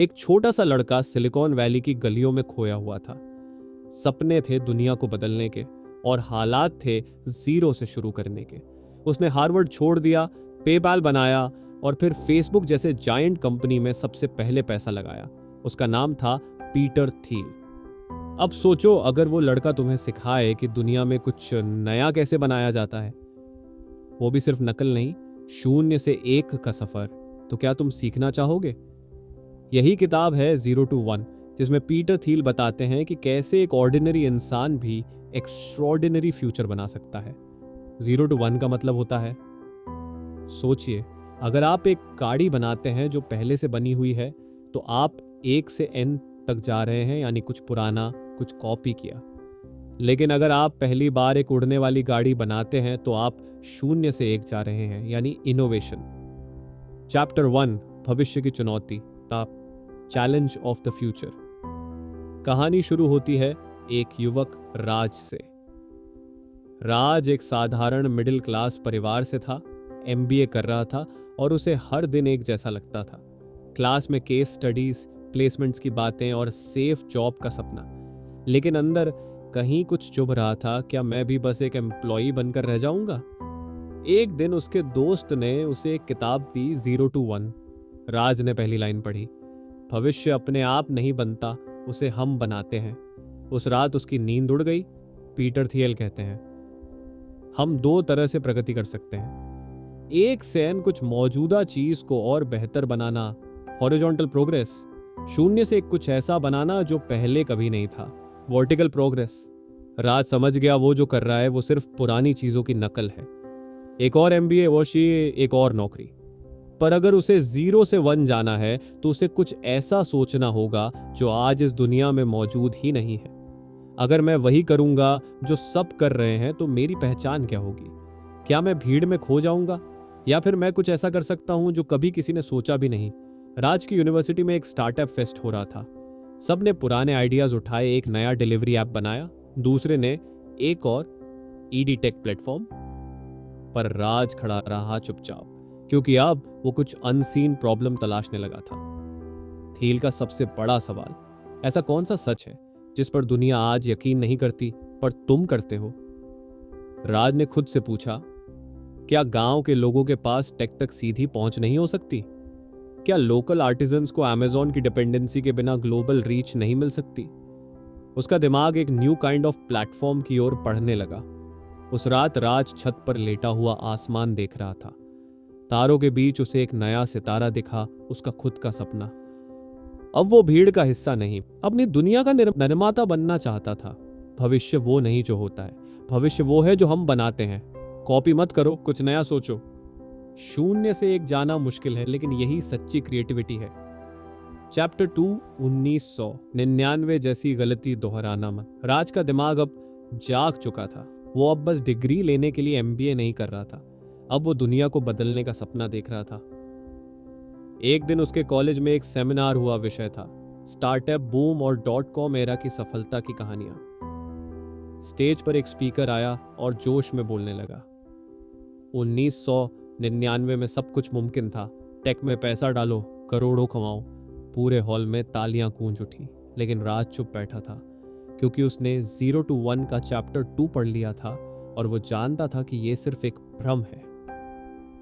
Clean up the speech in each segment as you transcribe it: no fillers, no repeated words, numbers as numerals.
एक छोटा सा लड़का सिलिकॉन वैली की गलियों में खोया हुआ था। सपने थे दुनिया को बदलने के और हालात थे जीरो से शुरू करने के। उसने हार्वर्ड छोड़ दिया, पेपैल बनाया और फिर फेसबुक जैसे जायंट कंपनी में सबसे पहले पैसा लगाया। उसका नाम था पीटर थील। अब सोचो, अगर वो लड़का तुम्हें सिखाए कि दुनिया में कुछ नया कैसे बनाया जाता है, वो भी सिर्फ नकल नहीं, शून्य से एक का सफर, तो क्या तुम सीखना चाहोगे? यही किताब है 0 to 1, जिसमें पीटर थील बताते हैं कि कैसे एक ऑर्डिनरी इंसान भी एक्स्ट्रॉर्डिनरी फ्यूचर बना सकता है। 0 to 1 का मतलब होता है, सोचिए, अगर आप एक गाड़ी बनाते हैं जो पहले से बनी हुई है, तो आप 1 से n तक जा रहे हैं, यानी कुछ पुराना, कुछ कॉपी किया। लेकिन अगर आप पहली बार एक उड़ने वाली गाड़ी बनाते हैं, तो आप 0 से 1 जा रहे हैं, यानी इनोवेशन। चैप्टर 1, भविष्य की चुनौती, the challenge of the future. कहानी शुरू होती है एक युवक राज से। राज एक साधारण मिडिल क्लास परिवार से था, एमबीए कर रहा था और उसे हर दिन एक जैसा लगता था। क्लास में केस स्टडीज, प्लेसमेंट्स की बातें और सेफ जॉब का सपना। लेकिन अंदर कहीं कुछ चुभ रहा था, क्या मैं भी बस एक एम्प्लॉई बनकर रह जाऊंगा? एक दिन उसके दोस्त ने उसे एक किताब दी, 0 to 1। राज ने पहली लाइन पढ़ी, भविष्य अपने आप नहीं बनता, उसे हम बनाते हैं। उस रात उसकी नींद उड़ गई। पीटर थियल कहते हैं, हम 2 तरह से प्रगति कर सकते हैं। एक सेन कुछ मौजूदा चीज को और बेहतर बनाना, हॉरिजॉन्टल प्रोग्रेस। 0 से कुछ ऐसा बनाना जो पहले कभी नहीं था, वर्टिकल प्रोग्रेस। राज समझ गया वो जो कर रहा है वो सिर्फ पुरानी चीजों की नकल है। एक और एमबीए, एक और नौकरी। पर अगर उसे 0 से 1 जाना है, तो उसे कुछ ऐसा सोचना होगा जो आज इस दुनिया में मौजूद ही नहीं है। अगर मैं वही करूंगा जो सब कर रहे हैं, तो मेरी पहचान क्या होगी? क्या मैं भीड़ में खो जाऊंगा, या फिर मैं कुछ ऐसा कर सकता हूं जो कभी किसी ने सोचा भी नहीं? राज की यूनिवर्सिटी में एक स्टार्टअप फेस्ट हो रहा था। सबने पुराने आइडियाज उठाए, एक नया डिलीवरी ऐप बनाया, दूसरे ने एक और ईडी टेक प्लेटफॉर्म। पर राज खड़ा रहा चुपचाप, क्योंकि अब वो कुछ अनसीन प्रॉब्लम तलाशने लगा था। थील का सबसे बड़ा सवाल, ऐसा कौन सा सच है जिस पर दुनिया आज यकीन नहीं करती, पर तुम करते हो? राज ने खुद से पूछा, क्या गांव के लोगों के पास टेक तक सीधी पहुंच नहीं हो सकती? क्या लोकल आर्टिजन्स को अमेज़न की डिपेंडेंसी के बिना ग्लोबल रीच नहीं मिल सकती? उसका दिमाग एक न्यू काइंड ऑफ प्लेटफॉर्म की ओर बढ़ने लगा। उस रात राज छत पर लेटा हुआ आसमान देख रहा था। तारों के बीच उसे एक नया सितारा दिखा, उसका खुद का सपना। अब वो भीड़ का हिस्सा नहीं, अपनी दुनिया का निर्माता बनना चाहता था। भविष्य वो नहीं जो होता है, भविष्य वो है जो हम बनाते हैं। कॉपी मत करो, कुछ नया सोचो। 0 से 1 जाना मुश्किल है, लेकिन यही सच्ची क्रिएटिविटी है। चैप्टर 2, 1999 जैसी गलती दोहराना मत। राज का दिमाग अब जाग चुका था। वो अब बस डिग्री लेने के लिए एमबीए नहीं कर रहा था, अब वो दुनिया को बदलने का सपना देख रहा था। एक दिन उसके कॉलेज में एक सेमिनार हुआ, विषय था स्टार्टअप बूम और .com एरा की सफलता की कहानियां। स्टेज पर एक स्पीकर आया और जोश में बोलने लगा, 1999 में सब कुछ मुमकिन था, टेक में पैसा डालो, करोड़ों कमाओ। पूरे हॉल में तालियां गूंज उठी, लेकिन राज चुप बैठा था, क्योंकि उसने 0 to 1 का चैप्टर 2 पढ़ लिया था और वो जानता था कि ये सिर्फ एक भ्रम है।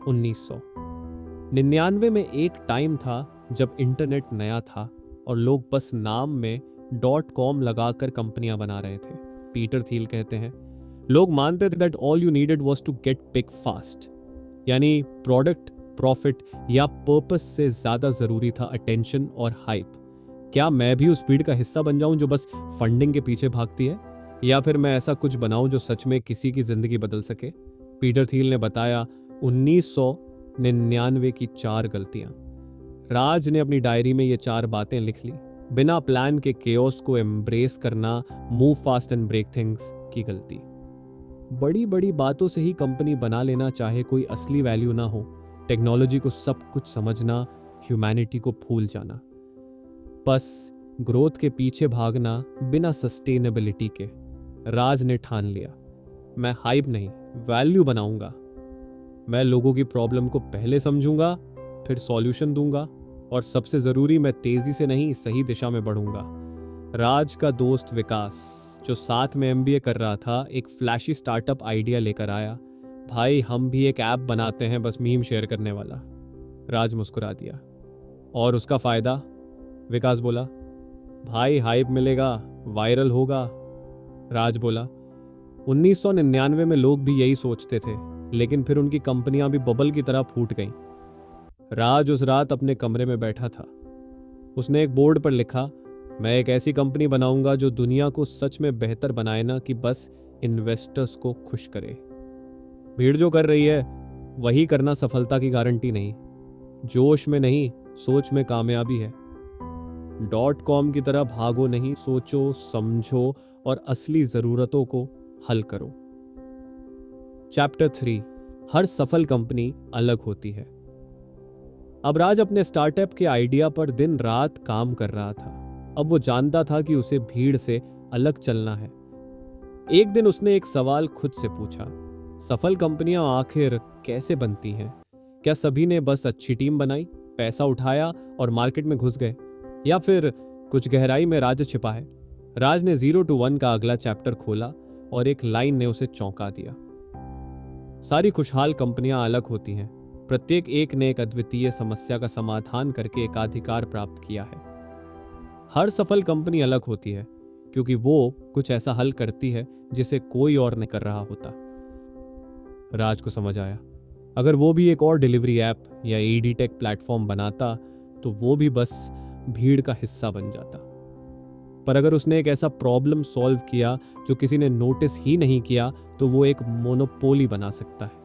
1999 में एक टाइम था जब इंटरनेट नया था और लोग बस नाम में .com लगाकर कंपनियां बना रहे थे। पीटर थील कहते हैं, लोग मानते थे that all you needed was to get big fast, यानी प्रोडक्ट, प्रॉफिट या पर्पस से ज्यादा जरूरी था अटेंशन और हाइप। क्या मैं भी उस भीड़ का हिस्सा बन जाऊं जो बस फंडिंग के पीछे भागती है, या फिर मैं ऐसा कुछ बनाऊं जो सच में किसी की जिंदगी बदल सके? पीटर थील ने बताया 1999 की 4 गलतियां। राज ने अपनी डायरी में ये 4 बातें लिख ली। बिना प्लान के केओस को एम्ब्रेस करना, move fast and break things की गलती। बड़ी बड़ी बातों से ही कंपनी बना लेना, चाहे कोई असली वैल्यू ना हो। टेक्नोलॉजी को सब कुछ समझना, ह्यूमैनिटी को भूल जाना। बस ग्रोथ के पीछे भागना बिना सस्टेनेबिलिटी के। राज ने ठान लिया, मैं हाइप नहीं, वैल्यू बनाऊंगा। मैं लोगों की प्रॉब्लम को पहले समझूंगा, फिर सॉल्यूशन दूंगा, और सबसे जरूरी, मैं तेजी से नहीं सही दिशा में बढ़ूंगा। राज का दोस्त विकास, जो साथ में एमबीए कर रहा था, एक फ्लैशी स्टार्टअप आइडिया लेकर आया। भाई हम भी एक ऐप बनाते हैं, बस मीम शेयर करने वाला। राज मुस्कुरा दिया। और उसका फायदा? विकास बोला। भाई हाइप मिलेगा, वायरल होगा। राज बोला, 1999 में लोग भी यही सोचते थे, लेकिन फिर उनकी कंपनियां भी बबल की तरह फूट गईं। राज उस रात अपने कमरे में बैठा था। उसने एक बोर्ड पर लिखा, मैं एक ऐसी कंपनी बनाऊंगा जो दुनिया को सच में बेहतर बनाए, ना कि बस इन्वेस्टर्स को खुश करे। भीड़ जो कर रही है वही करना सफलता की गारंटी नहीं। जोश में नहीं, सोच में कामयाबी है। .com की तरह भागो नहीं, सोचो, समझो और असली जरूरतों को हल करो। चैप्टर 3, हर सफल कंपनी अलग होती है। अब राज अपने स्टार्टअप के आइडिया पर दिन रात काम कर रहा था। अब वो जानता था कि उसे भीड़ से अलग चलना है। एक दिन उसने एक सवाल खुद से पूछा, सफल कंपनियां आखिर कैसे बनती हैं? क्या सभी ने बस अच्छी टीम बनाई, पैसा उठाया और मार्केट में घुस गए, या फिर कुछ गहराई में राज छिपा है? राज ने 0 to 1 का अगला चैप्टर खोला और एक लाइन ने उसे चौंका दिया। सारी खुशहाल कंपनियां अलग होती हैं, प्रत्येक एक ने एक अद्वितीय समस्या का समाधान करके एकाधिकार प्राप्त किया है। हर सफल कंपनी अलग होती है क्योंकि वो कुछ ऐसा हल करती है जिसे कोई और नहीं कर रहा होता। राज को समझ आया, अगर वो भी एक और डिलीवरी ऐप या एडीटेक प्लेटफॉर्म बनाता तो वो भी बस भीड़ का हिस्सा बन जाता। पर अगर उसने एक ऐसा प्रॉब्लम सॉल्व किया जो किसी ने नोटिस ही नहीं किया, तो वो एक मोनोपोली बना सकता है।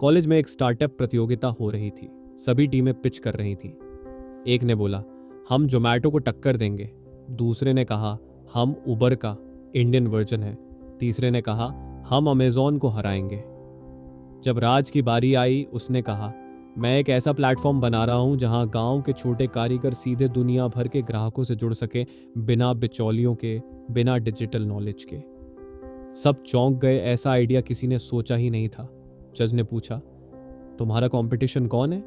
कॉलेज में एक स्टार्टअप प्रतियोगिता हो रही थी। सभी टीमें पिच कर रही थीं। एक ने बोला, हम जोमैटो को टक्कर देंगे। दूसरे ने कहा, हम उबर का इंडियन वर्जन है। तीसरे ने कहा, हम अमेजॉन को हराएंगे। जब राज की बारी आई, उसने कहा, मैं एक ऐसा प्लेटफॉर्म बना रहा हूं जहां गांव के छोटे कारीगर सीधे दुनिया भर के ग्राहकों से जुड़ सके, बिना बिचौलियों के, बिना डिजिटल नॉलेज के। सब चौंक गए, ऐसा आइडिया किसी ने सोचा ही नहीं था। जज ने पूछा, तुम्हारा कंपटीशन कौन है?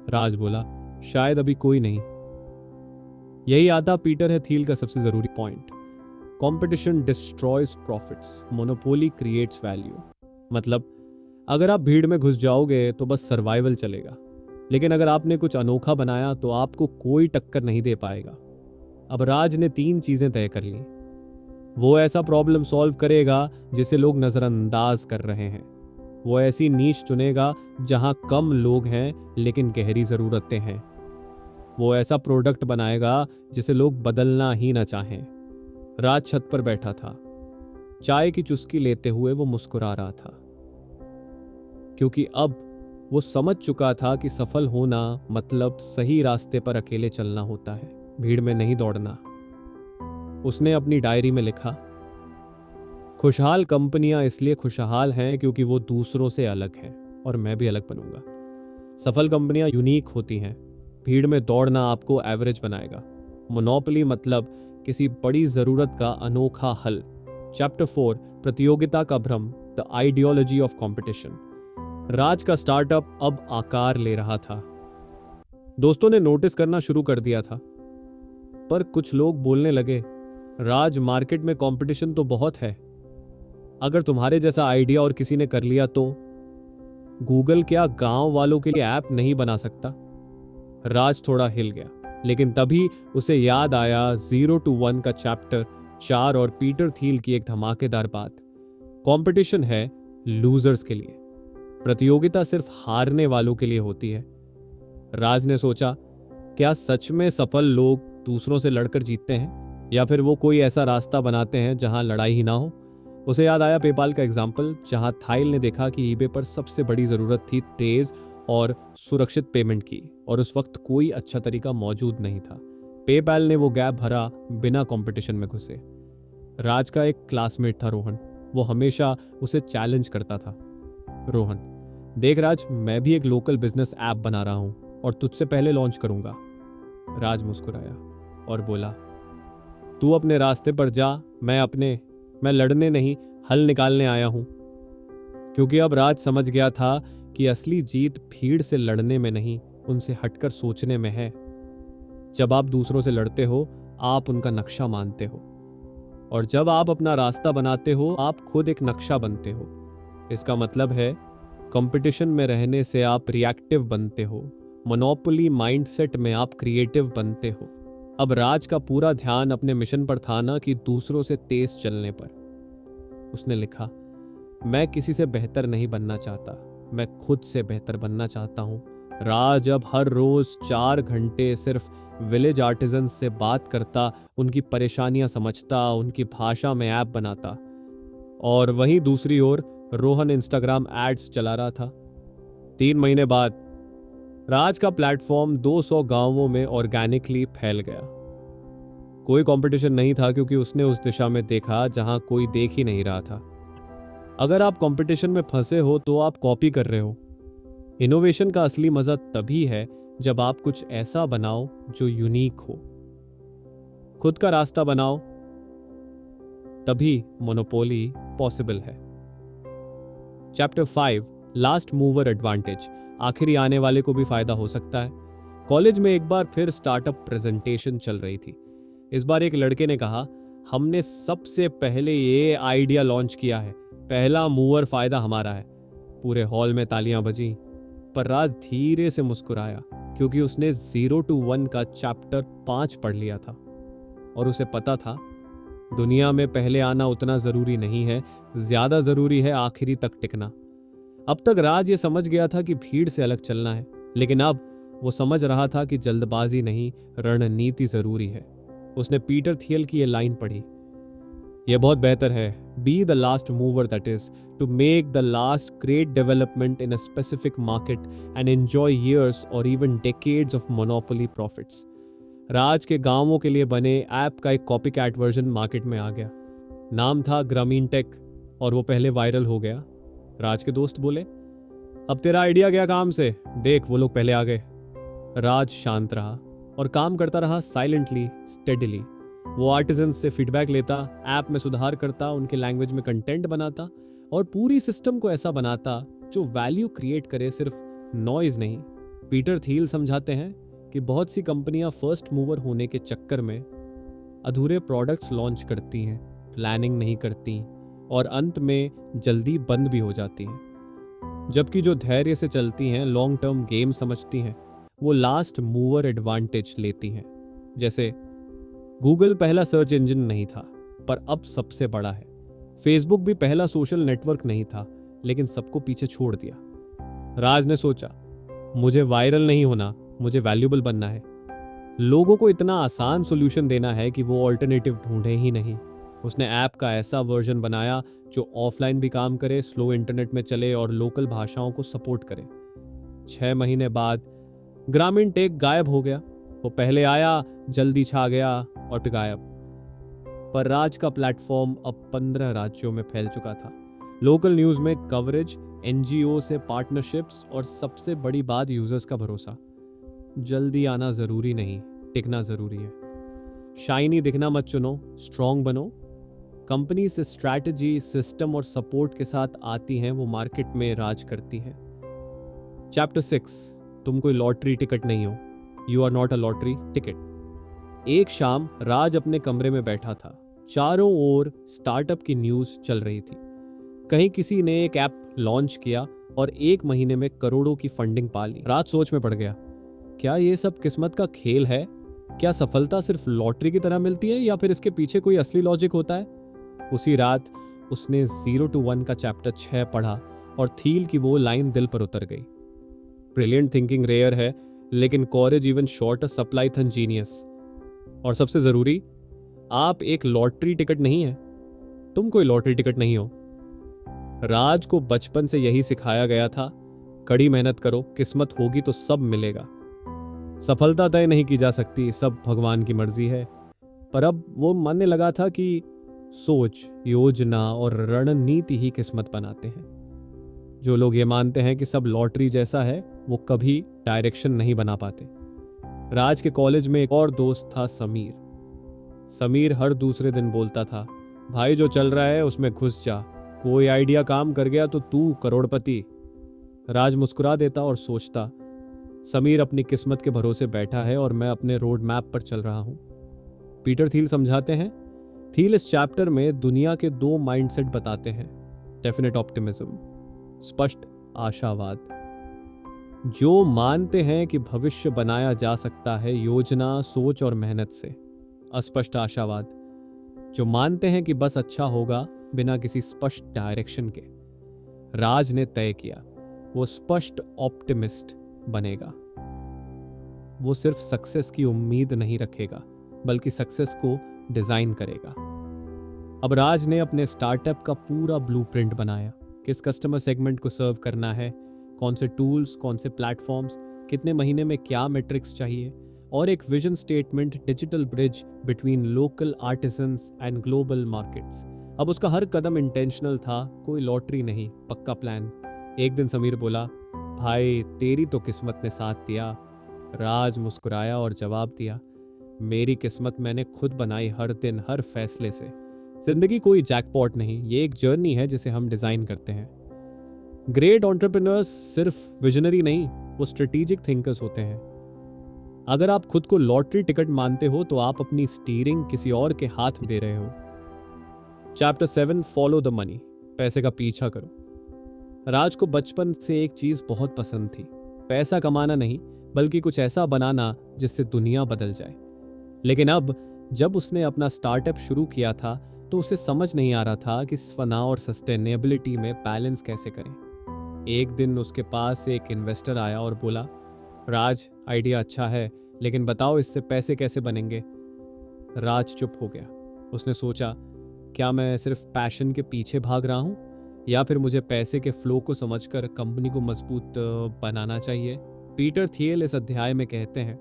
राज बोला, शायद अभी कोई नहीं। यही आता पीटर थियल का सबसे जरूरी point, competition destroys profits, monopoly creates value. मतलब अगर आप भीड़ में घुस जाओगे तो बस सर्वाइवल चलेगा, लेकिन अगर आपने कुछ अनोखा बनाया तो आपको कोई टक्कर नहीं दे पाएगा। अब राज ने 3 चीजें तय कर ली। वो ऐसा प्रॉब्लम सॉल्व करेगा जिसे लोग नजरअंदाज कर रहे हैं। वो ऐसी नीश चुनेगा जहां कम लोग हैं लेकिन गहरी जरूरतें हैं। वो ऐसा प्रोडक्ट बनाएगा जिसे लोग बदलना ही ना चाहें। राज छत पर बैठा था। चाय की चुस्की लेते हुए वो मुस्कुरा रहा था, क्योंकि अब वो समझ चुका था कि सफल होना मतलब सही रास्ते पर अकेले चलना होता है, भीड़ में नहीं दौड़ना। उसने अपनी डायरी में लिखा, खुशहाल कंपनियां इसलिए खुशहाल हैं क्योंकि वो दूसरों से अलग हैं, और मैं भी अलग बनूंगा। सफल कंपनियां यूनिक होती हैं। भीड़ में दौड़ना आपको एवरेज बनाएगा। मोनोपोली मतलब किसी बड़ी जरूरत का अनोखा हल। चैप्टर 4, प्रतियोगिता का भ्रम, द आइडियोलॉजी ऑफ कंपटीशन। राज का स्टार्टअप अब आकार ले रहा था। दोस्तों ने नोटिस करना शुरू कर दिया था, पर कुछ लोग बोलने लगे, राज, मार्केट में कंपटीशन तो बहुत है। अगर तुम्हारे जैसा आइडिया और किसी ने कर लिया तो? गूगल क्या गांव वालों के लिए ऐप नहीं बना सकता? राज थोड़ा हिल गया, लेकिन तभी उसे याद आया 0 to 1 का चैप्टर 4 और पीटर थियल की एक धमाकेदार बात, कंपटीशन है लूजर्स के लिए, प्रतियोगिता सिर्फ हारने वालों के लिए होती है। राज ने सोचा, क्या सच में सफल लोग दूसरों से लड़कर जीतते हैं, या फिर वो कोई ऐसा रास्ता बनाते हैं जहां लड़ाई ही ना हो? उसे याद आया पेपाल का एग्जाम्पल, जहां थाइल ने देखा कि ईबे पर सबसे बड़ी जरूरत थी तेज और सुरक्षित पेमेंट की, और उस वक्त कोई अच्छा तरीका मौजूद नहीं था। पेपाल ने वो गैप भरा बिना कंपटीशन में घुसे। राज का एक क्लासमेट था रोहन, वो हमेशा उसे चैलेंज करता था। रोहन, देख राज, मैं भी एक लोकल बिजनेस ऐप बना रहा हूं और तुझसे पहले लॉन्च करूंगा। राज मुस्कुराया और बोला, तू अपने रास्ते पर जा, मैं लड़ने नहीं, हल निकालने आया हूं। क्योंकि अब राज समझ गया था कि असली जीत भीड़ से लड़ने में नहीं, उनसे हटकर सोचने में है। जब आप दूसरों से लड़ते हो, आप उनका नक्शा मानते हो, और जब आप अपना रास्ता बनाते हो, आप खुद एक नक्शा बनते हो। इसका मतलब है कंपटीशन में रहने से आप रिएक्टिव बनते हो, मोनोपोली माइंडसेट में आप क्रिएटिव बनते हो। अब राज का पूरा ध्यान अपने मिशन पर था, ना कि दूसरों से तेज चलने पर। उसने लिखा, मैं किसी से बेहतर नहीं बनना चाहता, मैं खुद से बेहतर बनना चाहता हूँ। राज अब हर रोज 4 घंटे सिर्फ विलेज आर्टिजन्स से बात करता, उनकी परेशानियां समझता, उनकी भाषा में ऐप बनाता। और वहीं दूसरी ओर रोहन इंस्टाग्राम एड्स चला रहा था। 3 महीने बाद राज का प्लेटफॉर्म 200 गांवों में ऑर्गेनिकली फैल गया। कोई कंपटीशन नहीं था, क्योंकि उसने उस दिशा में देखा जहां कोई देख ही नहीं रहा था। अगर आप कंपटीशन में फंसे हो तो आप कॉपी कर रहे हो। इनोवेशन का असली मजा तभी है जब आप कुछ ऐसा बनाओ जो यूनिक हो। खुद का रास्ता बनाओ, तभी मोनोपोली पॉसिबल है। Chapter 5, last mover advantage. आखिरी आने वाले को भी फायदा हो सकता है। कॉलेज में एक बार फिर स्टार्टअप प्रेजेंटेशन चल रही थी। इस बार एक लड़के ने कहा, हमने सबसे पहले ये आइडिया लॉन्च किया है, पहला मूवर फायदा हमारा है। पूरे हॉल में तालियां बजी, पर राज धीरे से मुस्कुराया, क्योंकि उसने 0 to 1 का चैप्टर 5 पढ़ लिया था। और उसे पता था, दुनिया में पहले आना उतना जरूरी नहीं है, ज्यादा जरूरी है आखिरी तक टिकना। अब तक राज ये समझ गया था कि भीड़ से अलग चलना है, लेकिन अब वो समझ रहा था कि जल्दबाजी नहीं, रणनीति जरूरी है। उसने पीटर थियल की ये लाइन पढ़ी, यह बहुत बेहतर है, be the last mover, that is to make the last great development in a specific market and enjoy years और even decades of monopoly profits. Raj के गांवों के लिए बने ऐप का एक कॉपी कैट वर्जन मार्केट में आ गया। नाम था ग्रामीण टेक, और वो पहले वायरल हो गया। राज के दोस्त बोले, अब तेरा आइडिया गया काम से, देख वो लोग पहले आ गए। राज शांत रहा और काम करता रहा, साइलेंटली, स्टेडिली। वो आर्टिजन से फीडबैक लेता, ऐप में सुधार करता, उनके लैंग्वेज में कंटेंट बनाता और पूरी सिस्टम को ऐसा बनाता जो वैल्यू क्रिएट करे, सिर्फ नॉइज नहीं। पीटर थियल समझाते हैं कि बहुत सी कंपनियां फर्स्ट मूवर होने के चक्कर में अधूरे प्रोडक्ट्स लॉन्च करती हैं, प्लानिंग नहीं करती और अंत में जल्दी बंद भी हो जाती हैं। जबकि जो धैर्य से चलती हैं, लॉन्ग टर्म गेम समझती हैं, वो लास्ट मूवर एडवांटेज लेती हैं। जैसे गूगल पहला सर्च इंजन नहीं था, पर अब सबसे बड़ा है। फेसबुक भी पहला सोशल नेटवर्क नहीं था, लेकिन सबको पीछे छोड़ दिया। राज ने सोचा, मुझे वायरल नहीं होना, मुझे वैल्यूबल बनना है। लोगों को इतना आसान सॉल्यूशन देना है कि वो ऑल्टरनेटिव ढूंढे ही नहीं। उसने ऐप का ऐसा वर्जन बनाया जो ऑफलाइन भी काम करे, स्लो इंटरनेट में चले और लोकल भाषाओं को सपोर्ट करे। 6 महीने बाद ग्रामीण टेक गायब हो गया। वो पहले आया, जल्दी छा गया और फिर गायब। पर राज का प्लेटफॉर्म अब 15 राज्यों में फैल चुका था। लोकल न्यूज में कवरेज, एनजीओ से पार्टनरशिप्स और सबसे बड़ी बात, यूजर्स का भरोसा। जल्दी आना जरूरी नहीं, टिकना जरूरी है। शाइनी दिखना मत चुनो, स्ट्रॉन्ग बनो। कंपनी से स्ट्रैटेजी, सिस्टम और सपोर्ट के साथ आती हैं, वो मार्केट में राज करती हैं। चैप्टर 6, तुम कोई लॉटरी टिकट नहीं हो, you are not a lottery ticket. एक शाम राज अपने कमरे में बैठा था। चारों ओर स्टार्टअप की न्यूज चल रही थी। कहीं किसी ने एक ऐप लॉन्च किया और 1 महीने में करोड़ों की फंडिंग पा ली। राज सोच में पड़ गया, क्या ये सब किस्मत का खेल है? क्या सफलता सिर्फ लॉटरी की तरह मिलती है या फिर इसके पीछे कोई असली लॉजिक होता है? उसी रात उसने 0 to 1 का चैप्टर 6 पढ़ा और थील की वो लाइन दिल पर उतर गई। ब्रिलियंट थिंकिंग रेयर है, लेकिन कॉरेज इवन शॉर्ट अ सप्लाई थन जीनियस। और सबसे जरूरी, आप एक लॉटरी टिकट नहीं है, तुम कोई लॉटरी टिकट नहीं हो। राज को बचपन से यही सिखाया गया था, कड़ी मेहनत करो, किस्मत होगी तो सब मिलेगा। सफलता तय नहीं की जा सकती, सब भगवान की मर्जी है। पर अब वो मानने लगा था कि सोच, योजना और रणनीति ही किस्मत बनाते हैं। जो लोग ये मानते हैं कि सब लॉटरी जैसा है, वो कभी डायरेक्शन नहीं बना पाते। राज के कॉलेज में एक और दोस्त था, समीर। समीर हर दूसरे दिन बोलता था, भाई जो चल रहा है उसमें घुस जा, कोई आइडिया काम कर गया तो तू करोड़पति। राज मुस्कुरा देता और सोचता, समीर अपनी किस्मत के भरोसे बैठा है और मैं अपने रोड मैप पर चल रहा हूं। पीटर थील समझाते हैं। थील इस चैप्टर में दुनिया के 2 माइंडसेट बताते हैं। डेफिनेट ऑप्टिमिज्म, स्पष्ट आशावाद। जो मानते हैं कि भविष्य बनाया जा सकता है योजना, सोच और मेहनत से। अस्पष्ट आशावाद, जो मानते हैं कि बस अच्छा होगा बिना किसी स्पष्ट डायरेक्शन के। राज ने तय किया, वो स्पष्ट ऑप्टिमिस्ट बनेगा। वो सिर्फ सक्सेस की उम्मीद नहीं रखेगा, बल्कि सक्सेस को डिजाइन करेगा। अब राज ने अपने स्टार्टअप का पूरा ब्लूप्रिंट बनाया। किस कस्टमर सेगमेंट को सर्व करना है, कौन से टूल्स, कौन से प्लेटफॉर्म्स, कितने महीने में क्या मेट्रिक्स चाहिए, और एक vision statement, digital bridge between local artisans and global markets. अब उसका हर कदम इंटेंशनल था, कोई लॉटरी नहीं, पक्का प्लान। एक दिन समीर बोला, भाई तेरी तो किस्मत ने साथ दिया। राज मुस्कुराया और जवाब दिया, मेरी किस्मत मैंने खुद बनाई, हर दिन, हर फैसले से। जिंदगी कोई जैकपॉट नहीं, ये एक जर्नी है जिसे हम डिजाइन करते हैं। ग्रेट एंटरप्रेन्योर्स सिर्फ विजनरी नहीं, वो स्ट्रेटेजिक थिंकर्स होते हैं। अगर आप खुद को लॉटरी टिकट मानते हो तो आप अपनी स्टीयरिंग किसी और के हाथ में दे रहे हो। चैप्टर 7, फॉलो द मनी, पैसे का पीछा करो। राज को बचपन से एक चीज बहुत पसंद थी, पैसा कमाना नहीं, बल्कि कुछ ऐसा बनाना जिससे दुनिया बदल जाए। लेकिन अब जब उसने अपना स्टार्टअप शुरू किया था तो उसे समझ नहीं आ रहा था कि फना और सस्टेनेबिलिटी में बैलेंस कैसे करें। एक दिन उसके पास एक इन्वेस्टर आया और बोला, राज आइडिया अच्छा है, लेकिन बताओ इससे पैसे कैसे बनेंगे। राज चुप हो गया। उसने सोचा, क्या मैं सिर्फ पैशन के पीछे भाग रहा हूं, या फिर मुझे पैसे के फ्लो को समझकर कंपनी को मजबूत बनाना चाहिए। पीटर थियल इस अध्याय में कहते हैं,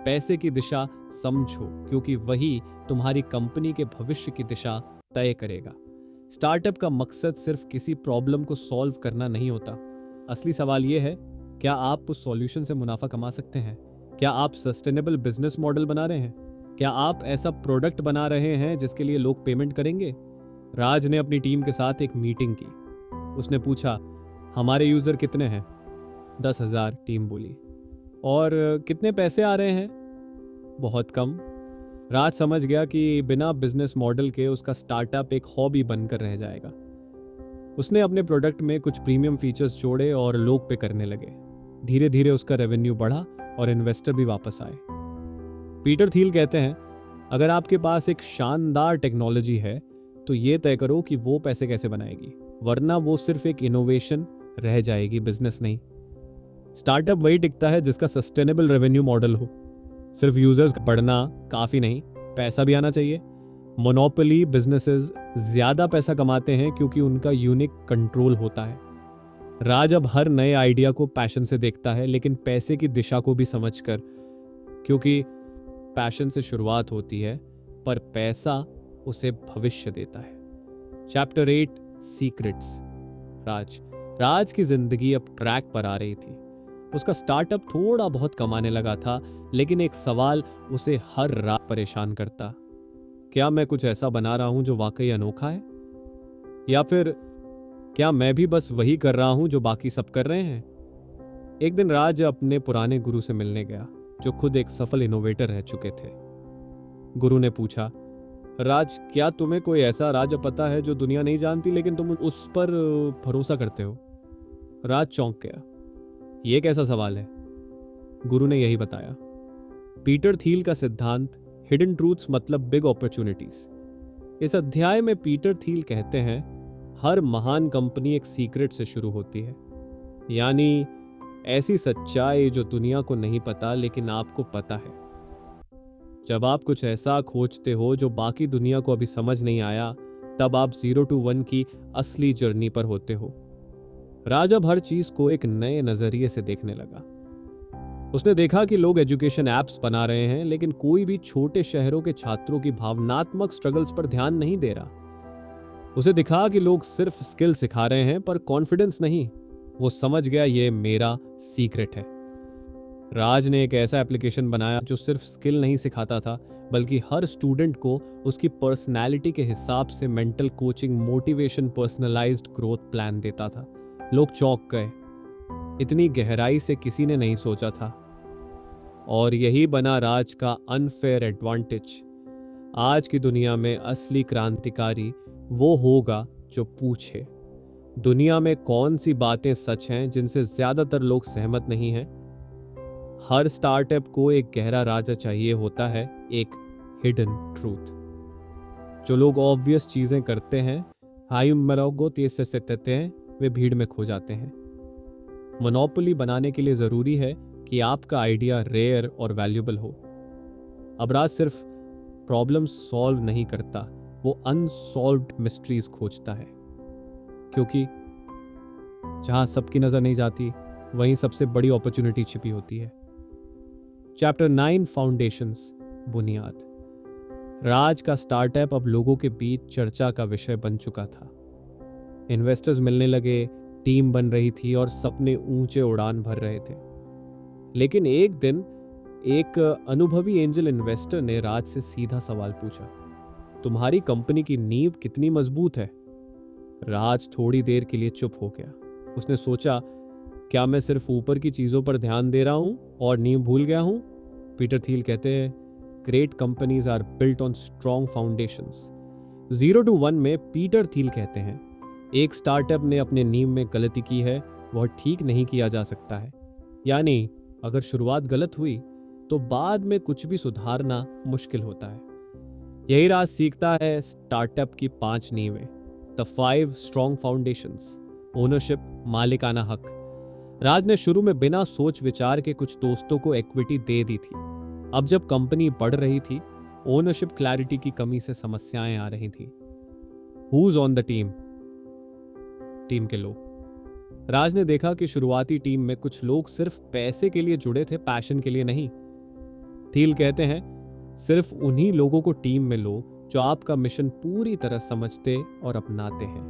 पैसे की दिशा समझो, क्योंकि वही तुम्हारी कंपनी के भविष्य की दिशा तय करेगा। स्टार्टअप का मकसद सिर्फ किसी प्रॉब्लम को सॉल्व करना नहीं होता। असली सवाल यह है, क्या आप उस सॉल्यूशन से मुनाफा कमा सकते हैं? क्या आप सस्टेनेबल बिजनेस मॉडल बना रहे हैं? क्या आप ऐसा प्रोडक्ट बना रहे हैं जिसके लिए लोग पेमेंट करेंगे? राज ने अपनी टीम के साथ एक मीटिंग की। उसने पूछा, हमारे यूजर कितने हैं? 10,000, टीम बोली। और कितने पैसे आ रहे हैं? बहुत कम। राज समझ गया कि बिना बिजनेस मॉडल के उसका स्टार्टअप एक हॉबी बनकर रह जाएगा। उसने अपने प्रोडक्ट में कुछ प्रीमियम फीचर्स जोड़े और लोग पे करने लगे। धीरे धीरे उसका रेवेन्यू बढ़ा और इन्वेस्टर भी वापस आए। पीटर थील कहते हैं, अगर आपके पास एक शानदार टेक्नोलॉजी है तो ये तय करो कि वो पैसे कैसे बनाएगी, वरना वो सिर्फ एक इनोवेशन रह जाएगी, बिजनेस नहीं। स्टार्टअप वही टिकता है जिसका सस्टेनेबल रेवेन्यू मॉडल हो। सिर्फ यूजर्स बढ़ना काफी नहीं, पैसा भी आना चाहिए। मोनोपोली बिजनेसेस ज्यादा पैसा कमाते हैं क्योंकि उनका यूनिक कंट्रोल होता है। राज अब हर नए आइडिया को पैशन से देखता है, लेकिन पैसे की दिशा को भी समझकर, क्योंकि पैशन से शुरुआत होती है पर पैसा उसे भविष्य देता है। Chapter 8, secrets. राज की जिंदगी अब ट्रैक पर आ रही थी। उसका स्टार्टअप थोड़ा बहुत कमाने लगा था, लेकिन एक सवाल उसे हर रात परेशान करता, क्या मैं कुछ ऐसा बना रहा हूं जो वाकई अनोखा है, या फिर क्या मैं भी बस वही कर रहा हूं जो बाकी सब कर रहे हैं। एक दिन राज अपने पुराने गुरु से मिलने गया, जो खुद एक सफल इनोवेटर रह चुके थे। गुरु ने पूछा, राज, क्या तुम्हें कोई ऐसा राज पता है जो दुनिया नहीं जानती लेकिन तुम उस पर भरोसा करते हो? राज चौंक गया। यह कैसा सवाल है? गुरु ने यही बताया, पीटर थील का सिद्धांत, हिडन ट्रूथ्स मतलब बिग अपॉर्चुनिटीज। इस अध्याय में पीटर थील कहते हैं, हर महान कंपनी एक सीक्रेट से शुरू होती है, यानी ऐसी सच्चाई जो दुनिया को नहीं पता लेकिन आपको पता है। जब आप कुछ ऐसा खोजते हो जो बाकी दुनिया को अभी समझ नहीं आया, तब आप 0 to 1 की असली जर्नी पर होते हो। राज अब हर चीज को एक नए नजरिए से देखने लगा। उसने देखा कि लोग एजुकेशन एप्स बना रहे हैं, लेकिन कोई भी छोटे शहरों के छात्रों की भावनात्मक स्ट्रगल्स पर ध्यान नहीं दे रहा। उसे दिखा कि लोग सिर्फ स्किल सिखा रहे हैं पर कॉन्फिडेंस नहीं। वो समझ गया, ये मेरा सीक्रेट है। राज ने एक ऐसा एप्लीकेशन बनाया जो सिर्फ स्किल नहीं सिखाता था, बल्कि हर स्टूडेंट को उसकी पर्सनैलिटी के हिसाब से mental coaching, motivation, personalised growth plan देता था। लोग चौंक गए, इतनी गहराई से किसी ने नहीं सोचा था। और यही बना राज का अनफेयर एडवांटेज। आज की दुनिया में असली क्रांतिकारी वो होगा जो पूछे, दुनिया में कौन सी बातें सच हैं जिनसे ज्यादातर लोग सहमत नहीं हैं। हर स्टार्टअप को एक गहरा राजा चाहिए होता है, एक हिडन ट्रूथ। जो लोग ऑब्वियस चीजें करते हैं, वे भीड़ में खो जाते हैं। मोनोपोली बनाने के लिए जरूरी है कि आपका आइडिया रेयर और वैल्यूबल हो। अब राज सिर्फ प्रॉब्लम सॉल्व नहीं करता, वो अनसॉल्व्ड मिस्ट्रीज खोजता है, क्योंकि जहां सबकी नजर नहीं जाती वहीं सबसे बड़ी अपॉर्चुनिटी छिपी होती है। चैप्टर 9 फाउंडेशंस, बुनियाद। राज का स्टार्टअप अब लोगों के बीच चर्चा का विषय बन चुका था। इन्वेस्टर्स मिलने लगे, टीम बन रही थी और सपने ऊंचे उड़ान भर रहे थे। लेकिन एक दिन एक अनुभवी एंजल इन्वेस्टर ने राज से सीधा सवाल पूछा, तुम्हारी कंपनी की नींव कितनी मजबूत है? राज थोड़ी देर के लिए चुप हो गया। उसने सोचा, क्या मैं सिर्फ ऊपर की चीजों पर ध्यान दे रहा हूं और नींव भूल गया हूं? पीटर थिल कहते हैं, great companies are built on strong foundations. 0 to 1 में पीटर थिल कहते हैं, एक स्टार्टअप ने अपने नींव में गलती की है, वह ठीक नहीं किया जा सकता है। यानी अगर शुरुआत गलत हुई तो बाद में कुछ भी सुधारना मुश्किल होता है। यही राज सीखता है स्टार्टअप की 5 नींवें, द 5 स्ट्रॉन्ग फाउंडेशंस। ओनरशिप, मालिकाना हक। राज ने शुरू में बिना सोच विचार के कुछ दोस्तों को इक्विटी दे दी थी। अब जब कंपनी बढ़ रही थी, ओनरशिप क्लैरिटी की कमी से समस्याएं आ रही थी। Who's on the team? Team के लोग। राज ने देखा कि शुरुआती टीम में कुछ लोग सिर्फ पैसे के लिए जुड़े थे, पैशन के लिए नहीं। थील कहते हैं, सिर्फ उन्हीं लोगों को टीम में लो जो आपका मिशन पूरी तरह समझते और अपनाते हैं।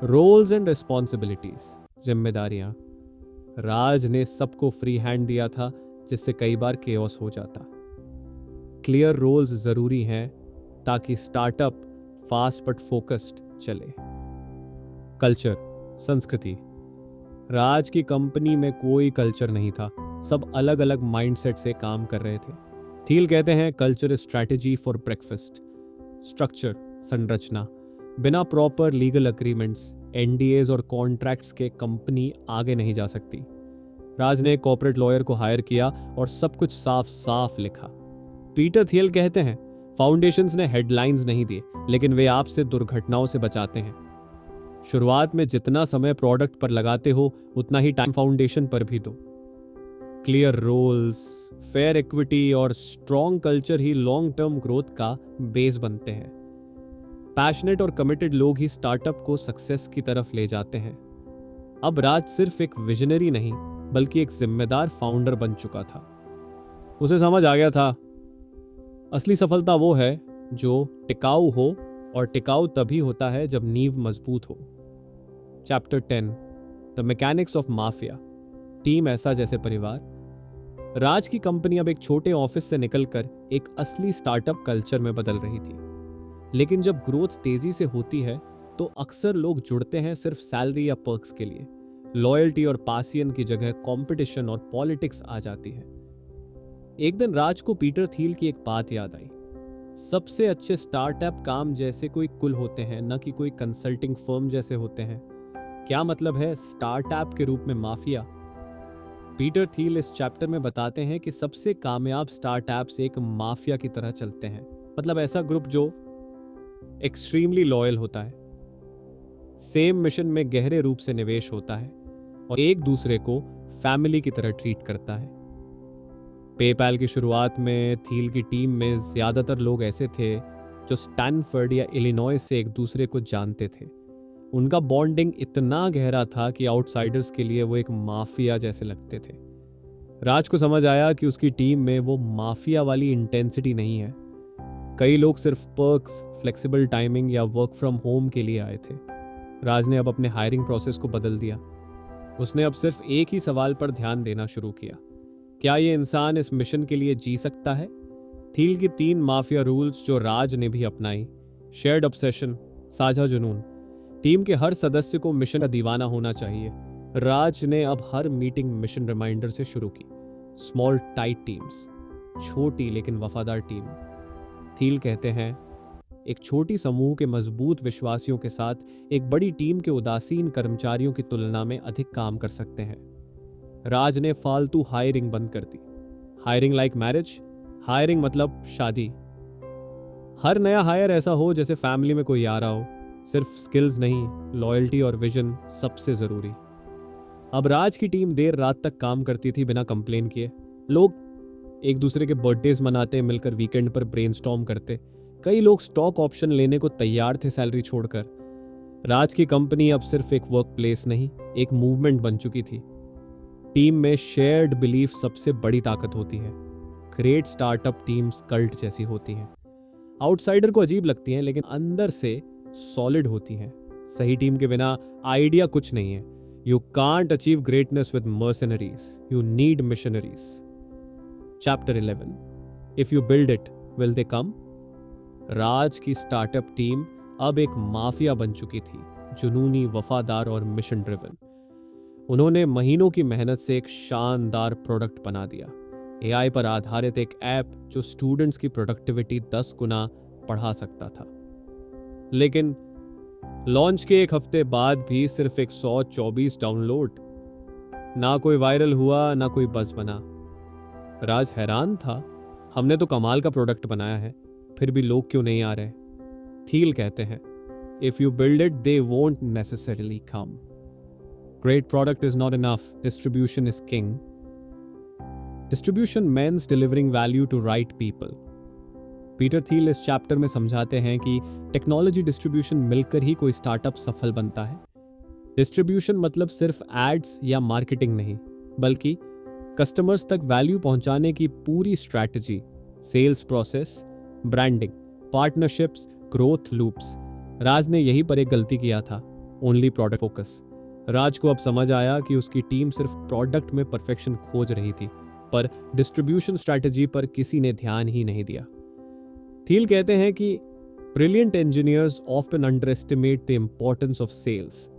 रोल्स एंड रिस्पॉन्सिबिलिटीज, जिम्मेदारियां। राज ने सबको फ्री हैंड दिया था, जिससे कई बार केओस हो जाता। क्लियर रोल्स जरूरी हैं ताकि स्टार्टअप फास्ट बट फोकस्ड चले। कल्चर, संस्कृति। राज की कंपनी में कोई कल्चर नहीं था, सब अलग अलग माइंडसेट से काम कर रहे थे। थील कहते हैं, culture is strategy for breakfast. Structure, संरचना। बिना प्रॉपर लीगल एग्रीमेंट्स, एनडीएज और कॉन्ट्रैक्ट्स के कंपनी आगे नहीं जा सकती। राज ने एक कॉर्पोरेट लॉयर को हायर किया और सब कुछ साफ साफ लिखा। पीटर थियल कहते हैं, फाउंडेशंस ने हेडलाइंस नहीं दिए, लेकिन वे आपसे दुर्घटनाओं से बचाते हैं। शुरुआत में जितना समय प्रोडक्ट पर लगाते हो, उतना ही टाइम फाउंडेशन पर भी दो। क्लियर रोल्स, फेयर इक्विटी और स्ट्रॉन्ग कल्चर ही लॉन्ग टर्म ग्रोथ का बेस बनते हैं। पैशनेट और कमिटेड लोग ही स्टार्टअप को सक्सेस की तरफ ले जाते हैं। अब राज सिर्फ एक विजनरी नहीं, बल्कि एक जिम्मेदार फाउंडर बन चुका था। उसे समझ आ गया था, असली सफलता वो है जो टिकाऊ हो, और टिकाऊ तभी होता है जब नींव मजबूत हो। Chapter 10, the mechanics of mafia. Team ऐसा जैसे परिवार। राज की कंपनी अब एक छोटे ऑफिस से निकलकर एक असली स्टार्टअप कल्चर में बदल रही थी। लेकिन जब ग्रोथ तेजी से होती है तो अक्सर लोग जुड़ते हैं सिर्फ सैलरी या पर्क्स के लिए। लॉयल्टी और पासियन की जगह कंपटीशन और पॉलिटिक्स आ जाती है। एक दिन राज को पीटर थील की एक बात याद आई, सबसे अच्छे स्टार्टअप काम जैसे कोई कुल होते हैं, न कि कोई कंसल्टिंग फर्म जैसे होते हैं। क्या मतलब है स्टार्टअप के रूप में माफिया? पीटर थील इस चैप्टर में बताते हैं कि सबसे कामयाब स्टार्टअप्स एक माफिया की तरह चलते हैं। मतलब ऐसा ग्रुप जो एक्सट्रीमली लॉयल होता है, सेम मिशन में गहरे रूप से निवेश होता है और एक दूसरे को फैमिली की तरह ट्रीट करता है। पेपैल की शुरुआत में थील की टीम में ज्यादातर लोग ऐसे थे जो स्टैनफोर्ड या इलिनॉय से एक दूसरे को जानते थे। उनका बॉन्डिंग इतना गहरा था कि आउटसाइडर्स के लिए वो एक माफिया जैसे लगते थे। राज को समझ आया कि उसकी टीम में वो माफिया वाली इंटेंसिटी नहीं है। कई लोग सिर्फ पर्क्स, फ्लेक्सिबल टाइमिंग या वर्क फ्रॉम होम के लिए आए थे। राज ने अब अपने हायरिंग प्रोसेस को बदल दिया। उसने अब सिर्फ एक ही सवाल पर ध्यान देना शुरू किया, क्या ये इंसान इस मिशन के लिए जी सकता है? थील की 3 माफिया रूल्स जो राज ने भी अपनाई। शेयर्ड ऑब्सेशन, साझा जुनून। टीम के हर सदस्य को मिशन का दीवाना होना चाहिए। राज ने अब हर मीटिंग मिशन रिमाइंडर से शुरू की। स्मॉल टाइट टीम्स, छोटी लेकिन वफादार टीम। थील कहते हैं, एक छोटी समूह के मजबूत विश्वासियों के साथ एक बड़ी टीम के उदासीन कर्मचारियों की तुलना में अधिक काम कर सकते हैं। राज ने फालतू हायरिंग बंद कर दी। हायरिंग लाइक मैरिज, हायरिंग मतलब शादी। हर नया हायर ऐसा हो जैसे फैमिली में कोई आ रहा हो। सिर्फ स्किल्स नहीं, लॉयल्टी और विजन सबसे जरूरी। अब राज की टीम देर रात तक काम करती थी बिना कंप्लेन किए। लोग एक दूसरे के बर्थडेज मनाते, मिलकर वीकेंड पर ब्रेनस्टॉर्म करते। कई लोग स्टॉक ऑप्शन लेने को तैयार थे सैलरी छोड़कर। राज की कंपनी अब सिर्फ एक वर्क प्लेस नहीं, एक मूवमेंट बन चुकी थी। टीम में शेयर्ड बिलीफ सबसे बड़ी ताकत होती है। ग्रेट स्टार्टअप टीम्स कल्ट जैसी होती हैं। आउटसाइडर को अजीब लगती हैं लेकिन अंदर से सॉलिड होती हैं। सही टीम के बिना आइडिया कुछ नहीं है। You can't achieve greatness with mercenaries, you need missionaries. Chapter 11, if you build it will they come. Raj की स्टार्टअप टीम अब एक माफिया बन चुकी थी, जुनूनी, वफादार और मिशन ड्रिवन। उन्होंने महीनों की मेहनत से एक शानदार प्रोडक्ट बना दिया। एआई पर आधारित एक ऐप जो स्टूडेंट्स की प्रोडक्टिविटी 10 गुना बढ़ा सकता था। लेकिन लॉन्च के एक हफ्ते बाद भी सिर्फ 124 डाउनलोड। ना कोई वायरल हुआ, ना कोई बज़ बना। राज हैरान था, हमने तो कमाल का प्रोडक्ट बनाया है, फिर भी लोग क्यों नहीं आ रहे। थील कहते हैं, if you build it they won't necessarily come. Great product is not enough, distribution is king. Distribution means delivering value to right people. Peter Thiel इस चैप्टर में समझाते हैं कि टेक्नोलॉजी डिस्ट्रीब्यूशन मिलकर ही कोई स्टार्टअप सफल बनता है। डिस्ट्रीब्यूशन मतलब सिर्फ एड्स या मार्केटिंग नहीं, बल्कि कस्टमर्स तक वैल्यू पहुंचाने की पूरी strategy, sales process, branding, partnerships, growth loops. Raj ने यही पर एक गलती किया था, ओनली प्रोडक्ट फोकस। राज को अब समझ आया कि उसकी टीम सिर्फ प्रोडक्ट में परफेक्शन खोज रही थी, पर डिस्ट्रीब्यूशन स्ट्रैटेजी पर किसी ने ध्यान ही नहीं दिया। थील कहते हैं कि brilliant engineers often underestimate the importance of sales.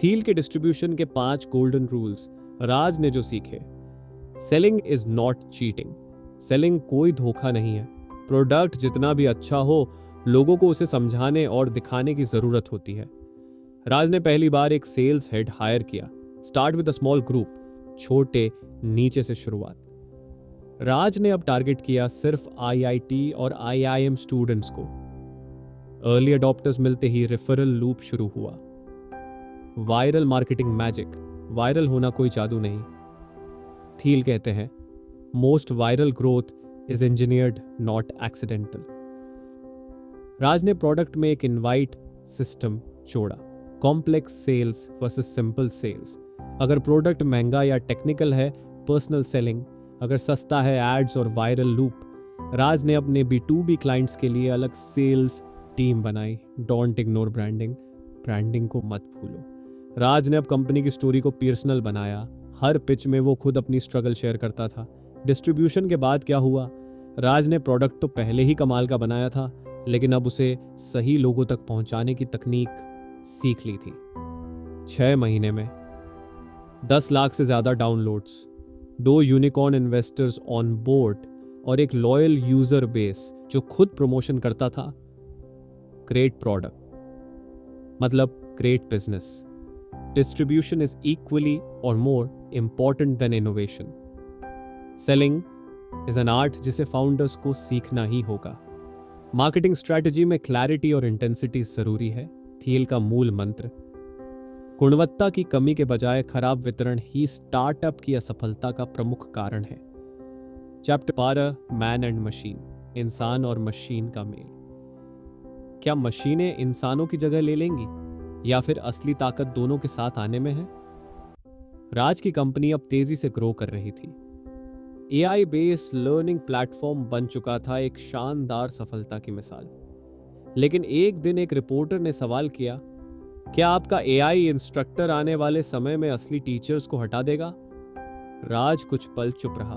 Thiel के डिस्ट्रीब्यूशन के 5 गोल्डन रूल्स राज ने जो सीखे। Selling is not cheating. Selling कोई धोखा नहीं है। प्रोडक्ट जितना भी अच्छा हो, लोगों को उसे समझाने और दिखाने की जरूरत होती है। राज ने पहली बार एक सेल्स हेड हायर किया। Start with a small group, छोटे नीचे से शुरुआत। राज ने अब टारगेट किया सिर्फ आईआईटी और आईआईएम स्टूडेंट्स को। अर्ली अडॉप्टर्स मिलते ही रेफरल लूप शुरू हुआ। वायरल मार्केटिंग मैजिक, वायरल होना कोई जादू नहीं। थील कहते हैं, most viral growth is engineered not accidental. Raj ने प्रोडक्ट में एक इनवाइट सिस्टम जोड़ा, complex sales versus simple sales. अगर प्रोडक्ट महंगा या टेक्निकल है, पर्सनल सेलिंग। अगर सस्ता है, एड्स और वायरल लूप। राज ने अपने B2B क्लाइंट्स के लिए अलग सेल्स टीम बनाई। डोंट इग्नोर ब्रांडिंग, ब्रांडिंग को मत भूलो। राज ने अब कंपनी की स्टोरी को पर्सनल बनाया। हर पिच में वो खुद अपनी स्ट्रगल शेयर करता था। डिस्ट्रीब्यूशन के बाद क्या हुआ? राज ने प्रोडक्ट तो पहले ही कमाल का बनाया था, लेकिन अब उसे सही लोगों तक पहुंचाने की तकनीक सीख ली थी। 6 महीने में 10 लाख से ज्यादा downloads, 2 unicorn investors on board और एक लॉयल यूजर बेस जो खुद प्रमोशन करता था। ग्रेट प्रोडक्ट मतलब great business. Distribution is equally और more important than innovation. Selling is an art जिसे फाउंडर्स को सीखना ही होगा। मार्केटिंग स्ट्रैटेजी में क्लैरिटी और इंटेंसिटी जरूरी है। थील का मूल मंत्र। गुणवत्ता की कमी के बजाय खराब वितरण ही स्टार्टअप की असफलता का प्रमुख कारण है। चैप्टर 12, मैन एंड मशीन, इंसान और मशीन का मेल। क्या मशीनें इंसानों की जगह ले लेंगी या फिर असली ताकत दोनों के साथ आने में है? राज की कंपनी अब तेजी से ग्रो कर रही थी। एआई बेस्ड लर्निंग प्लेटफॉर्म बन चुका था, एक शानदार सफलता की मिसाल। लेकिन एक दिन एक रिपोर्टर ने सवाल किया, क्या आपका एआई इंस्ट्रक्टर आने वाले समय में असली टीचर्स को हटा देगा? राज कुछ पल चुप रहा।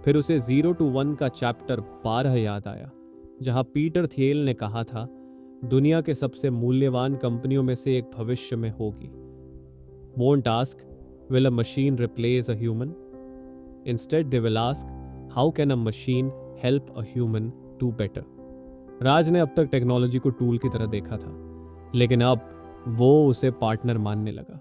फिर उसे 0 to 1 का चैप्टर 12 याद आया, जहां पीटर थियल ने कहा था, दुनिया के सबसे मूल्यवान कंपनियों में से एक भविष्य में होगी। Won't ask, will a machine replace a human? Instead, they will ask, how can a machine help a human do better? राज ने अब तक टेक्नोलॉजी को टूल की तरह देखा था, लेकिन अब वो उसे पार्टनर मानने लगा।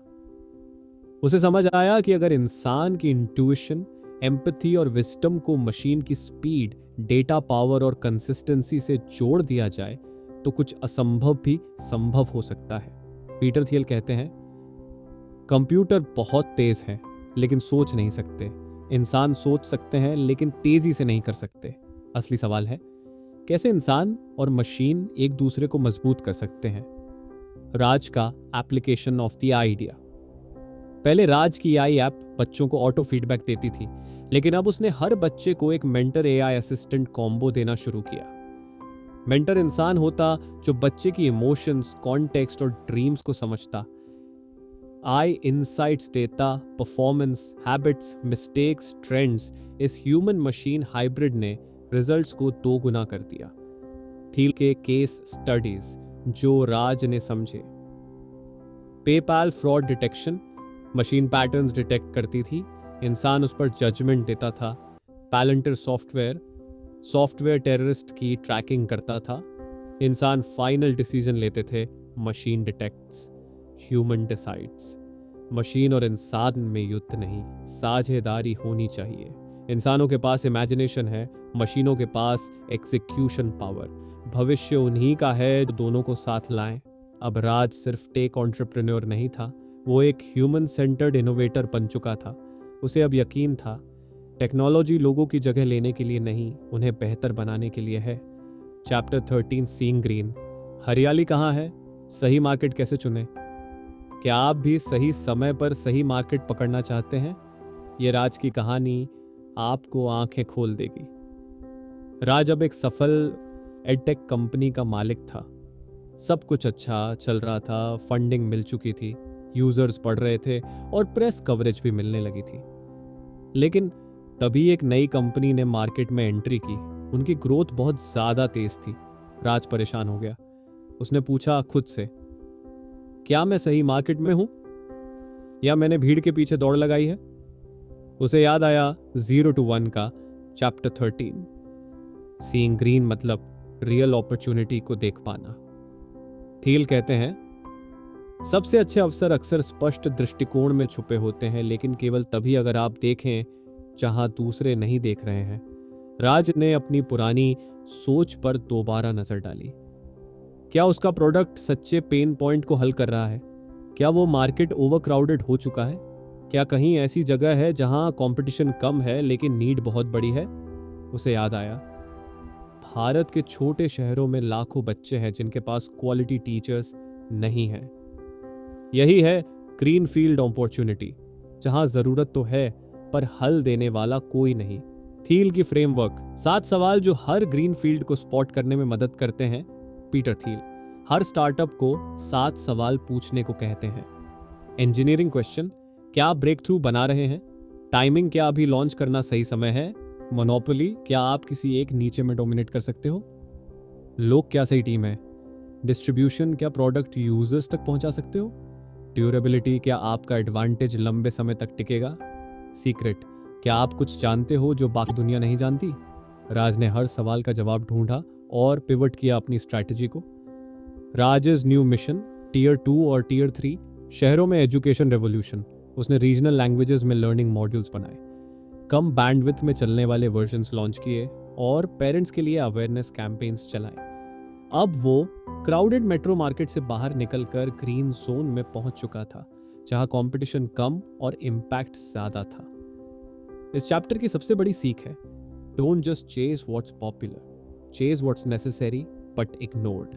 उसे समझ आया कि अगर इंसान की इंट्यूशन, एम्पैथी और विजडम को मशीन की स्पीड, डेटा पावर और कंसिस्टेंसी से जोड़ दिया जाए तो कुछ असंभव भी संभव हो सकता है। पीटर थियल कहते हैं, कंप्यूटर बहुत तेज है लेकिन सोच नहीं सकते। इंसान सोच सकते हैं लेकिन तेजी से नहीं कर सकते। असली सवाल है, कैसे इंसान और मशीन एक दूसरे को मजबूत कर सकते हैं। राज का एप्लीकेशन ऑफ द आइडिया। पहले राज की एआई ऐप बच्चों को ऑटो फीडबैक देती थी, लेकिन अब उसने हर बच्चे को एक मेंटर एआई असिस्टेंट कॉम्बो देना शुरू किया। मेंटर इंसान होता जो बच्चे की इमोशंस, कॉन्टेक्स्ट और ड्रीम्स को समझता, आई इनसाइट्स देता, परफॉर्मेंस, हैबिट्स, मिस्टेक्स, ट्रेंड्स। इस ह्यूमन मशीन हाइब्रिड ने रिजल्ट्स को 2 गुना कर दिया। थील के केस स्टडीज जो राज ने समझे। PayPal fraud detection, machine patterns detect करती थी, इंसान उस पर जजमेंट देता था। पैलेंटर सॉफ्टवेयर टेररिस्ट की ट्रैकिंग करता था, इंसान फाइनल डिसीजन लेते थे। Machine detects, human decides. Machine और इंसान में युद्ध नहीं, साझेदारी होनी चाहिए। इंसानों के पास इमेजिनेशन है, मशीनों के पास एग्जीक्यूशन पावर। भविष्य उन्हीं का है जो दोनों को साथ लाएं। अब राज सिर्फ टेक एंटरप्रेन्योर नहीं था, वो एक ह्यूमन सेंटर्ड इनोवेटर बन चुका था। उसे अब यकीन था, टेक्नोलॉजी लोगों की जगह लेने के लिए नहीं, उन्हें बेहतर बनाने के लिए है। Chapter 13 seeing green. हरियाली कहाँ है, सही मार्केट कैसे चुने। क्या आप भी सही समय पर सही मार्केट पकड़ना चाहते हैं? ये राज की कहानी आपको आंखें खोल देगी। राज अब एक सफल एडटेक कंपनी का मालिक था। सब कुछ अच्छा चल रहा था, फंडिंग मिल चुकी थी, यूजर्स बढ़ रहे थे और प्रेस कवरेज भी मिलने लगी थी। लेकिन तभी एक नई कंपनी ने मार्केट में एंट्री की। उनकी ग्रोथ बहुत ज्यादा तेज थी। राज परेशान हो गया। उसने पूछा खुद से, क्या मैं सही मार्केट में हूं या मैंने भीड़ के पीछे दौड़ लगाई है? उसे याद आया 0 to 1 का चैप्टर 13। सीइंग ग्रीन मतलब रियल अपॉर्चुनिटी को देख पाना। थील कहते हैं, सबसे अच्छे अवसर अक्सर स्पष्ट दृष्टिकोण में छुपे होते हैं, लेकिन केवल तभी अगर आप देखें जहां दूसरे नहीं देख रहे हैं। राज ने अपनी पुरानी सोच पर दोबारा नजर डाली। क्या उसका प्रोडक्ट सच्चे पेन पॉइंट को हल कर रहा है? क्या वो मार्केट ओवरक्राउडेड हो चुका है? क्या कहीं ऐसी जगह है जहां कंपटीशन कम है लेकिन नीड बहुत बड़ी है? उसे याद आया, भारत के छोटे शहरों में लाखों बच्चे हैं जिनके पास क्वालिटी टीचर्स नहीं हैं। यही है ग्रीन फील्ड अपॉर्चुनिटी, जहां जरूरत तो है पर हल देने वाला कोई नहीं। थील की फ्रेमवर्क, 7 सवाल जो हर ग्रीन फील्ड को स्पॉट करने में मदद करते हैं। पीटर थील हर स्टार्टअप को 7 सवाल पूछने को कहते हैं। इंजीनियरिंग क्वेश्चन, क्या आप ब्रेक थ्रू बना रहे हैं? टाइमिंग, क्या अभी लॉन्च करना सही समय है? मोनोपोली, क्या आप किसी एक नीचे में डोमिनेट कर सकते हो? लोग, क्या सही टीम है? डिस्ट्रीब्यूशन, क्या प्रोडक्ट यूजर्स तक पहुंचा सकते हो? ड्यूरेबिलिटी, क्या आपका एडवांटेज लंबे समय तक टिकेगा? सीक्रेट, क्या आप कुछ जानते हो जो बाकी दुनिया नहीं जानती? राज ने हर सवाल का जवाब ढूंढा और पिवट किया अपनी स्ट्रैटेजी को। राजेस न्यू मिशन, टीयर 2 और टीयर 3, शहरों में एजुकेशन रेवोल्यूशन। उसने रीजनल लैंग्वेजेस में लर्निंग मॉड्यूल्स बनाए, कम बैंडविड्थ में चलने वाले वर्जन्स लॉन्च किए और पेरेंट्स के लिए अवेयरनेस कैंपेन्स चलाए। अब वो क्राउडेड मेट्रो मार्केट से बाहर निकलकर ग्रीन जोन में पहुंच चुका था, जहां कंपटीशन कम और इम्पैक्ट ज्यादा था। इस चैप्टर की सबसे बड़ी सीख है, don't just chase what's popular, chase what's necessary but ignored.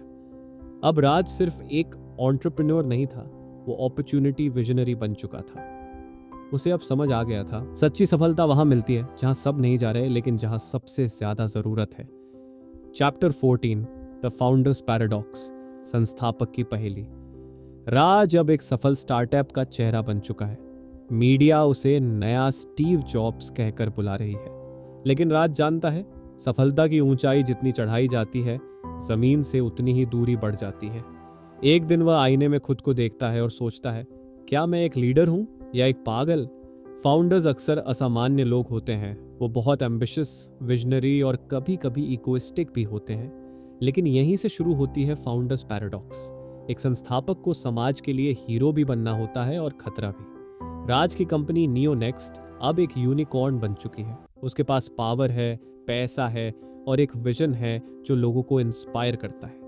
अब राज सिर्फ एक एंटरप्रेन्योर नहीं था, वो अपॉर्चुनिटी विजनरी बन चुका था। उसे अब समझ आ गया था, सच्ची सफलता वहां मिलती है जहां सब नहीं जा रहे लेकिन जहां सबसे ज्यादा जरूरत है। चैप्टर 14, द फाउंडर्स पैराडॉक्स, संस्थापक की पहेली। राज अब एक सफल स्टार्टअप का चेहरा बन चुका है। मीडिया उसे नया स्टीव जॉब्स कहकर बुला रही है, लेकिन राज जानता है, सफलता की ऊंचाई जितनी चढ़ाई जाती है, जमीन से उतनी ही दूरी बढ़ जाती है। एक दिन वह आईने में खुद को देखता है और सोचता है, क्या मैं एक लीडर हूं या एक पागल? फाउंडर्स अक्सर असामान्य लोग होते हैं। वो बहुत एम्बिशियस, विजनरी और कभी कभी इगोइस्टिक भी होते हैं। लेकिन यहीं से शुरू होती है फाउंडर्स पैराडॉक्स। एक संस्थापक को समाज के लिए हीरो भी बनना होता है और खतरा भी। राज की कंपनी नियो नेक्स्ट अब एक यूनिकॉर्न बन चुकी है। उसके पास पावर है, पैसा है और एक विजन है जो लोगों को इंस्पायर करता है।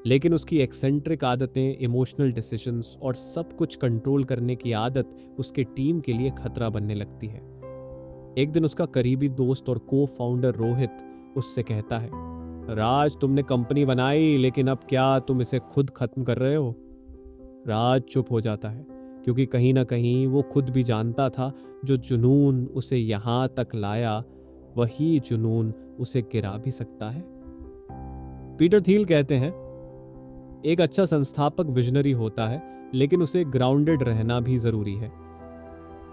लेकिन उसकी एक्सेंट्रिक आदतें, इमोशनल डिसीजंस और सब कुछ कंट्रोल करने की आदत उसके टीम के लिए खतरा बनने लगती है। एक दिन उसका करीबी दोस्त और को फाउंडर रोहित उससे कहता है, राज, तुमने कंपनी बनाई लेकिन अब क्या तुम इसे खुद खत्म कर रहे हो? राज चुप हो जाता है, क्योंकि कहीं ना कहीं वो खुद भी जानता था जो जुनून उसे यहां तक लाया वही जुनून उसे गिरा भी सकता है। पीटर थील कहते हैं, एक अच्छा संस्थापक विजनरी होता है, लेकिन उसे ग्राउंडेड रहना भी जरूरी है।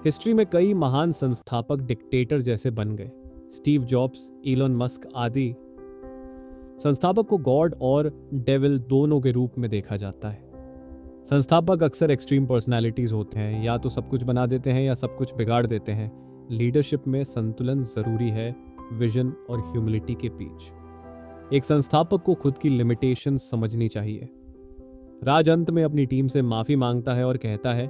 हिस्ट्री में कई महान संस्थापक डिक्टेटर जैसे बन गए। स्टीव जॉब्स, इलॉन मस्क आदि। संस्थापक को गॉड और डेविल दोनों के रूप में देखा जाता है। संस्थापक अक्सर एक्सट्रीम पर्सनालिटीज होते हैं, या तो सब कुछ बना देते हैं या सब कुछ बिगाड़ देते हैं। लीडरशिप में संतुलन जरूरी है, विजन और ह्यूमिलिटी के बीच। एक संस्थापक को खुद की लिमिटेशंस समझनी चाहिए। राज अंत में अपनी टीम से माफी मांगता है और कहता है,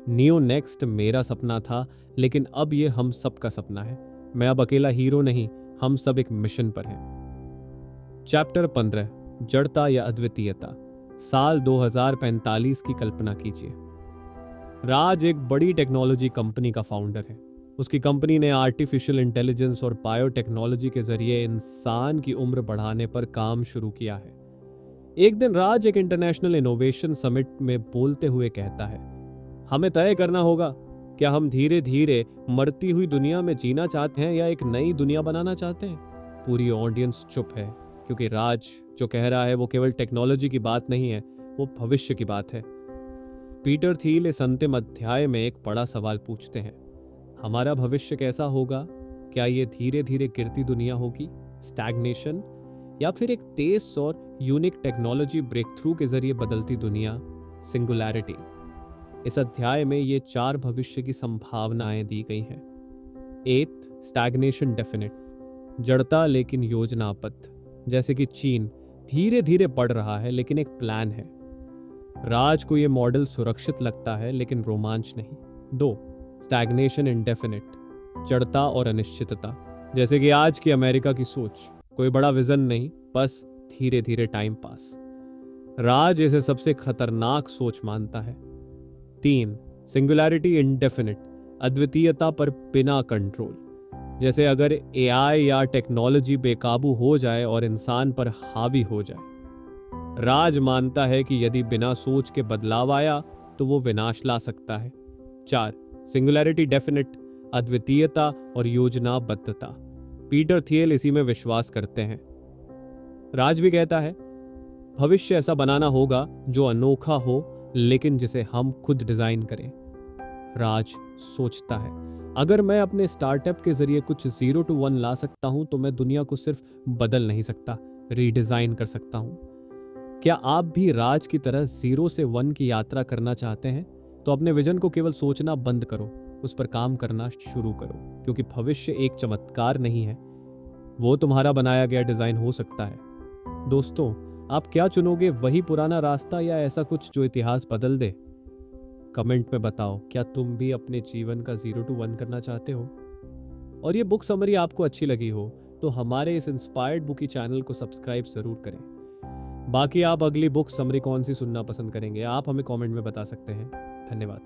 नियो नेक्स्ट मेरा सपना था, लेकिन अब ये हम सब का सपना है। मैं अब अकेला हीरो नहीं, हम सब एक मिशन पर हैं। चैप्टर 15, जड़ता या अद्वितीयता। साल 2045 की कल्पना कीजिए। राज एक बड़ी टेक्नोलॉजी कंपनी का फाउंडर है। उसकी कंपनी ने आर्टिफिशियल इंटेलिजेंस और बायोटेक्नोलॉजी के जरिए इंसान की उम्र बढ़ाने पर काम शुरू किया है। एक दिन राज एक इंटरनेशनल इनोवेशन समिट में बोलते हुए कहता है, हमें तय करना होगा, क्या हम धीरे धीरे मरती हुई दुनिया में जीना चाहते हैं या एक नई दुनिया बनाना चाहते हैं? पूरी ऑडियंस चुप है, क्योंकि राज जो कह रहा है वो केवल टेक्नोलॉजी की बात नहीं है, वो भविष्य की बात है। पीटर थील इस अंतिम अध्याय में एक बड़ा सवाल पूछते हैं, हमारा भविष्य कैसा होगा? क्या ये धीरे धीरे गिरती दुनिया होगी, स्टैग्नेशन, या फिर एक तेज और यूनिक टेक्नोलॉजी ब्रेक थ्रू के जरिए बदलती दुनिया, सिंगुलैरिटी? इस अध्याय में ये 4 भविष्य की संभावनाएं दी गई हैं। 8, स्टैग्नेशन डेफिनेट, जड़ता लेकिन योजनाबद्ध, जैसे कि चीन धीरे धीरे बढ़ रहा है लेकिन एक प्लान है। राज को यह मॉडल सुरक्षित लगता है लेकिन रोमांच नहीं। 2, स्टैग्नेशन इंडेफिनिट, जड़ता और अनिश्चितता, जैसे कि आज की अमेरिका की सोच, कोई बड़ा विजन नहीं, बस धीरे धीरे टाइम पास। राज इसे सबसे खतरनाक सोच मानता है। 3, सिंगुलैरिटी इंडेफिनिट, अद्वितीयता पर बिना कंट्रोल, जैसे अगर एआई या टेक्नोलॉजी बेकाबू हो जाए और इंसान पर हावी हो जाए। राज मानता है कि यदि बिना सोच के बदलाव आया तो वो विनाश ला सकता है। 4, सिंगुलैरिटी डेफिनिट, अद्वितीयता और योजनाबद्धता। पीटर थियल इसी में विश्वास करते हैं। राज भी कहता है, भविष्य ऐसा बनाना होगा जो अनोखा हो लेकिन जिसे हम खुद डिजाइन करें। राज सोचता है, अगर मैं अपने स्टार्टअप के जरिए कुछ 0 to 1 ला सकता हूं तो मैं दुनिया को सिर्फ बदल नहीं सकता, रीडिजाइन कर सकता हूं। क्या आप भी राज की तरह 0 से 1 की यात्रा करना चाहते हैं? तो अपने विजन को केवल सोचना बंद करो, उस पर काम करना शुरू करो, क्योंकि भविष्य एक चमत्कार नहीं है, वो तुम्हारा बनाया गया डिजाइन हो सकता है। दोस्तों, आप क्या चुनोगे, वही पुराना रास्ता या ऐसा कुछ जो इतिहास बदल दे? कमेंट में बताओ, क्या तुम भी अपने जीवन का 0 to 1 करना चाहते हो? और ये बुक समरी आपको अच्छी लगी हो तो हमारे इस इंस्पायर्ड बुकी चैनल को सब्सक्राइब जरूर करें। बाकी आप अगली बुक समरी कौन सी सुनना पसंद करेंगे, आप हमें कमेंट में बता सकते हैं। धन्यवाद।